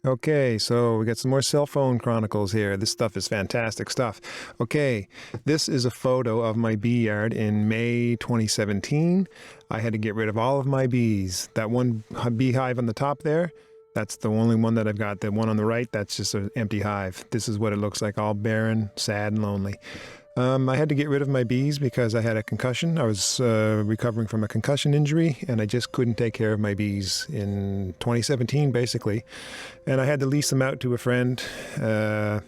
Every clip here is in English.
Okay, so we got some more cell phone chronicles here. This stuff is fantastic stuff. Okay, this is a photo of my bee yard in May 2017. I had to get rid of all of my bees. That one beehive on the top there, that's the only one that I've got. The one on the right, that's just an empty hive. This is what it looks like, all barren, sad, and lonely. I had to get rid of my bees because I had a concussion. I was recovering from a concussion injury, and I just couldn't take care of my bees in 2017, basically. And I had to lease them out to a friend to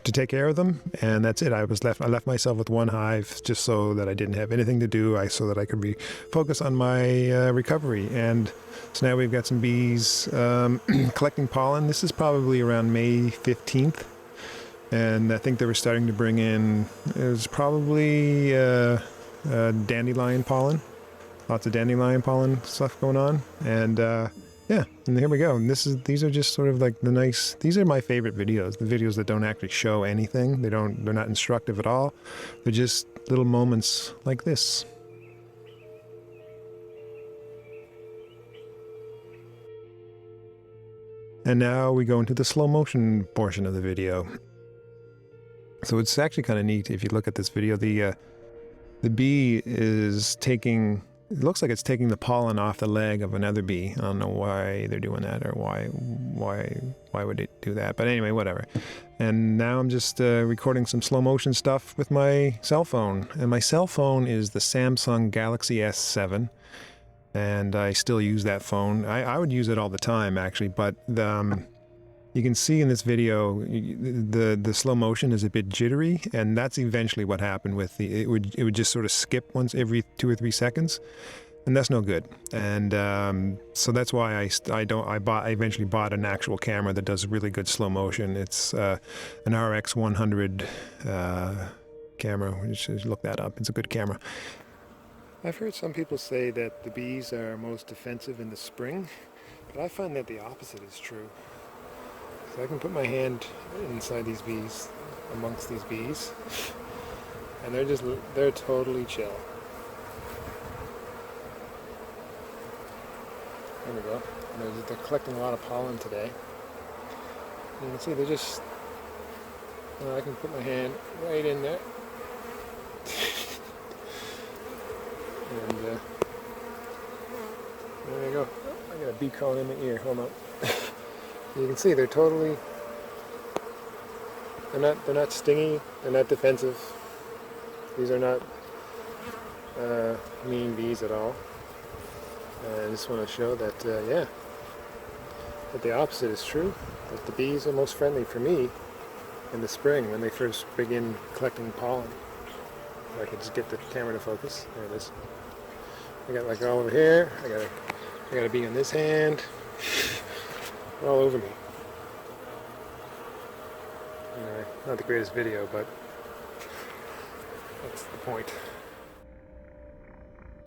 take care of them, and that's it. I left myself with one hive just so that I didn't have anything to do, so that I could focus on my recovery. And so now we've got some bees collecting pollen. This is probably around May 15th. And I think they were starting to bring in, it was probably dandelion pollen. Lots of dandelion pollen stuff going on. And yeah, and here we go. And these are just sort of like these are my favorite videos. The videos that don't actually show anything. They're not instructive at all. They're just little moments like this. And now we go into the slow motion portion of the video. So it's actually kind of neat if you look at this video. The bee is taking, it looks like it's taking the pollen off the leg of another bee. I don't know why they're doing that, or why would it do that? But anyway, whatever. And now I'm just recording some slow motion stuff with my cell phone. And my cell phone is the Samsung Galaxy S7. And I still use that phone. I would use it all the time, actually, but you can see in this video the slow motion is a bit jittery, and that's eventually what happened with it would just sort of skip once every 2 or 3 seconds, and that's no good. And so that's why I eventually bought an actual camera that does really good slow motion. It's an RX 100 camera. You should look that up. It's a good camera. I've heard some people say that the bees are most defensive in the spring, but I find that the opposite is true. So I can put my hand inside these bees, amongst these bees, and they're totally chill. There we go. They're collecting a lot of pollen today. You can see they're just, I can put my hand right in there. And there you go. I got a bee calling in my ear. Hold on. You can see they're not stingy, they're not defensive. These are not mean bees at all. I just want to show that, that the opposite is true, that the bees are most friendly for me in the spring when they first begin collecting pollen. If I could just get the camera to focus. There it is. I got like all over here. I got a bee on this hand. All over me. Anyway, not the greatest video, but that's the point.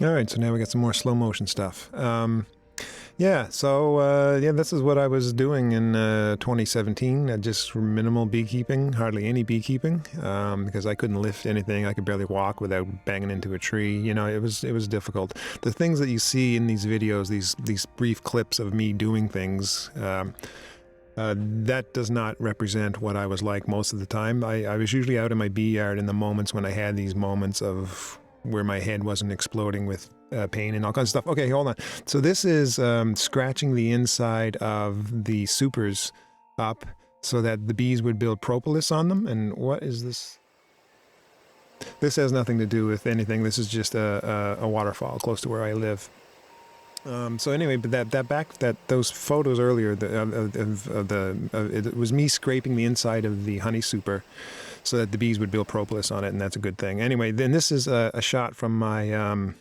All right, so now we got some more slow motion stuff. This is what I was doing in 2017. Just minimal beekeeping, hardly any beekeeping, because I couldn't lift anything. I could barely walk without banging into a tree. You know, it was difficult. The things that you see in these videos, these brief clips of me doing things, that does not represent what I was like most of the time. I was usually out in my bee yard in the moments when I had these moments of where my head wasn't exploding with pain and all kinds of stuff. Okay, hold on. So this is scratching the inside of the supers up so that the bees would build propolis on them. And what is this? This has nothing to do with anything. This is just a waterfall close to where I live. So anyway, but those photos earlier, it was me scraping the inside of the honey super so that the bees would build propolis on it, and that's a good thing. Anyway, then this is a shot from my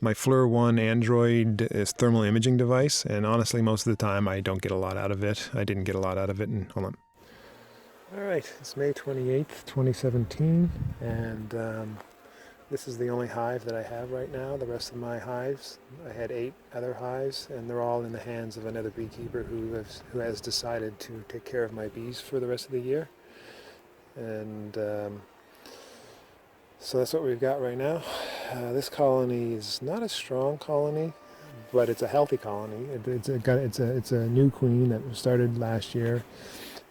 my FLIR 1 Android thermal imaging device, and honestly, most of the time I don't get a lot out of it. I didn't get a lot out of it, and hold on. All right, it's May 28th, 2017, and this is the only hive that I have right now. The rest of my hives, I had 8 other hives, and they're all in the hands of another beekeeper who has decided to take care of my bees for the rest of the year. And so that's what we've got right now. This colony is not a strong colony, but it's a healthy colony. It's a new queen that was started last year,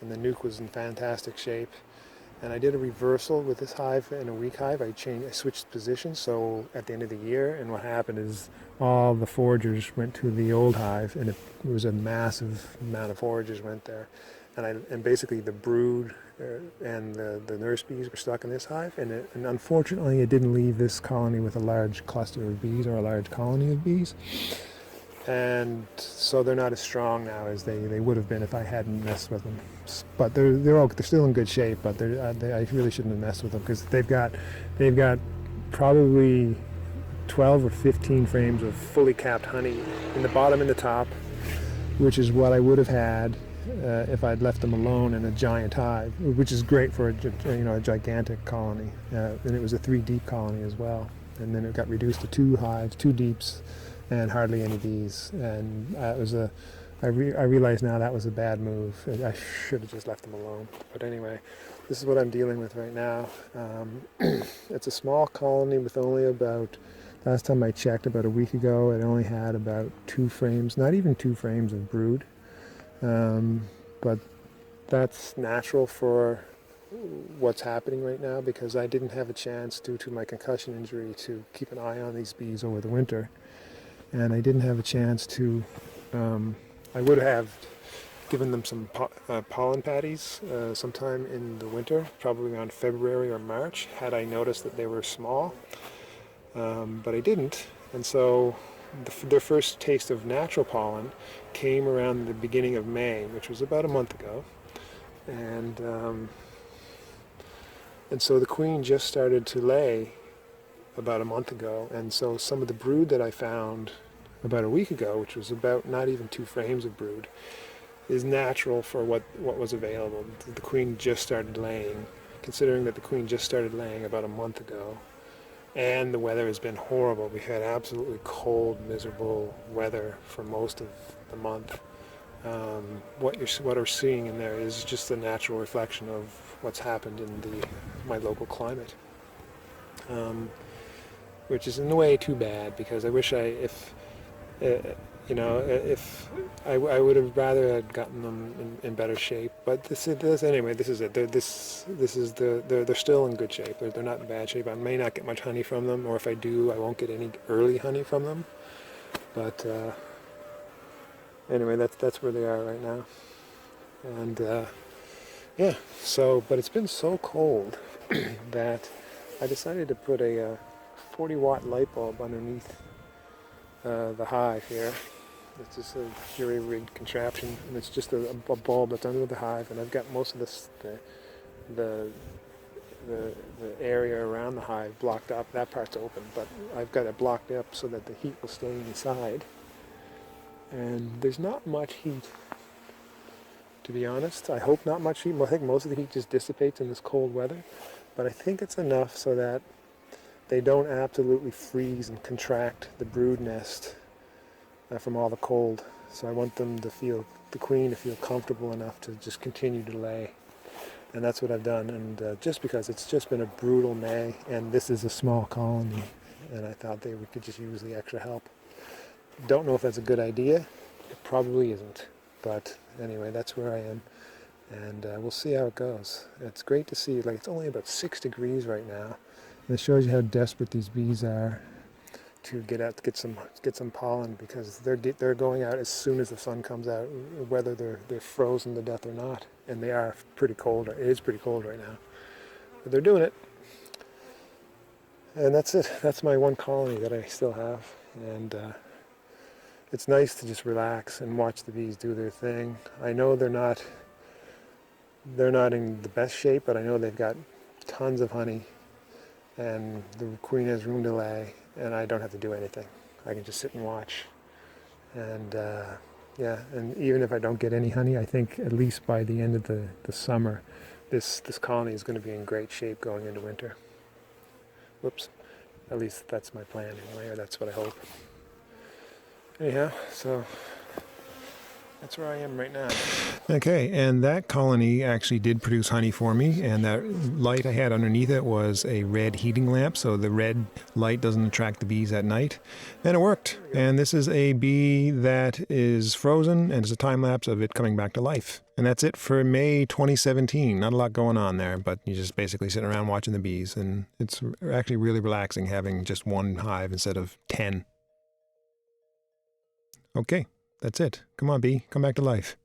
and the nuke was in fantastic shape. And I did a reversal with this hive in a weak hive. I switched positions, so at the end of the year, and what happened is all the foragers went to the old hive, and it was a massive amount of foragers went there. And basically the brood and the nurse bees were stuck in this hive, and unfortunately it didn't leave this colony with a large cluster of bees or a large colony of bees. And so they're not as strong now as they would have been if I hadn't messed with them. But they're still in good shape. But I really shouldn't have messed with them, because they've got probably 12 or 15 frames of fully capped honey in the bottom and the top, which is what I would have had if I'd left them alone in a giant hive, which is great for a gigantic colony. And it was a 3 deep colony as well. And then it got reduced to 2 hives, 2 deeps, and hardly any bees. And I realize now that was a bad move. I should have just left them alone. But anyway, this is what I'm dealing with right now. It's a small colony with only about, last time I checked about a week ago, it only had about 2 frames, not even 2 frames of brood. But that's natural for what's happening right now, because I didn't have a chance, due to my concussion injury, to keep an eye on these bees over the winter. And I didn't have a chance to, I would have given them some pollen patties sometime in the winter, probably around February or March, had I noticed that they were small. But I didn't, and so their first taste of natural pollen came around the beginning of May, which was about a month ago. And so the queen just started to lay about a month ago, and so some of the brood that I found about a week ago, which was about not even 2 frames of brood, is natural for what was available. The queen just started laying, considering that the queen just started laying about a month ago, and the weather has been horrible. We had absolutely cold, miserable weather for most of the month. What we're seeing in there is just a natural reflection of what's happened in my local climate. Which is in a way too bad, because I wish if I would have rather had gotten them in better shape. But this is it. They're still in good shape. They're not in bad shape. I may not get much honey from them, or if I do, I won't get any early honey from them. But anyway, that's where they are right now. And but it's been so cold that I decided to put a 40-watt light bulb underneath the hive here. It's just a jury-rigged contraption, and it's just a bulb that's under the hive, and I've got most of the area around the hive blocked up. That part's open, but I've got it blocked up so that the heat will stay inside. And there's not much heat, to be honest. I hope not much heat. I think most of the heat just dissipates in this cold weather, but I think it's enough so that they don't absolutely freeze and contract the brood nest from all the cold. So I want them to feel, the queen to feel comfortable enough to just continue to lay. And that's what I've done. And just because it's just been a brutal May, and this is a small colony, and I thought we could just use the extra help. Don't know if that's a good idea. It probably isn't. But anyway, that's where I am. And we'll see how it goes. It's great to see, it's only about 6 degrees right now. And it shows you how desperate these bees are to get some pollen, because they're going out as soon as the sun comes out, whether they're frozen to death or not. And they are pretty cold. It is pretty cold right now, but they're doing it. And that's it. That's my one colony that I still have, and it's nice to just relax and watch the bees do their thing. I know they're not in the best shape, but I know they've got tons of honey, and the queen has room to lay, and I don't have to do anything. I can just sit and watch. And and even if I don't get any honey, I think at least by the end of the summer, this colony is going to be in great shape going into winter. Whoops. At least that's my plan anyway, or that's what I hope. Anyhow, so That's where I am right now. Okay, and that colony actually did produce honey for me, and that light I had underneath it was a red heating lamp, so the red light doesn't attract the bees at night. And it worked. And this is a bee that is frozen, and it's a time lapse of it coming back to life. And that's it for May 2017. Not a lot going on there, but you're just basically sitting around watching the bees, and it's actually really relaxing having just one hive instead of 10. Okay. That's it. Come on, bee. Come back to life.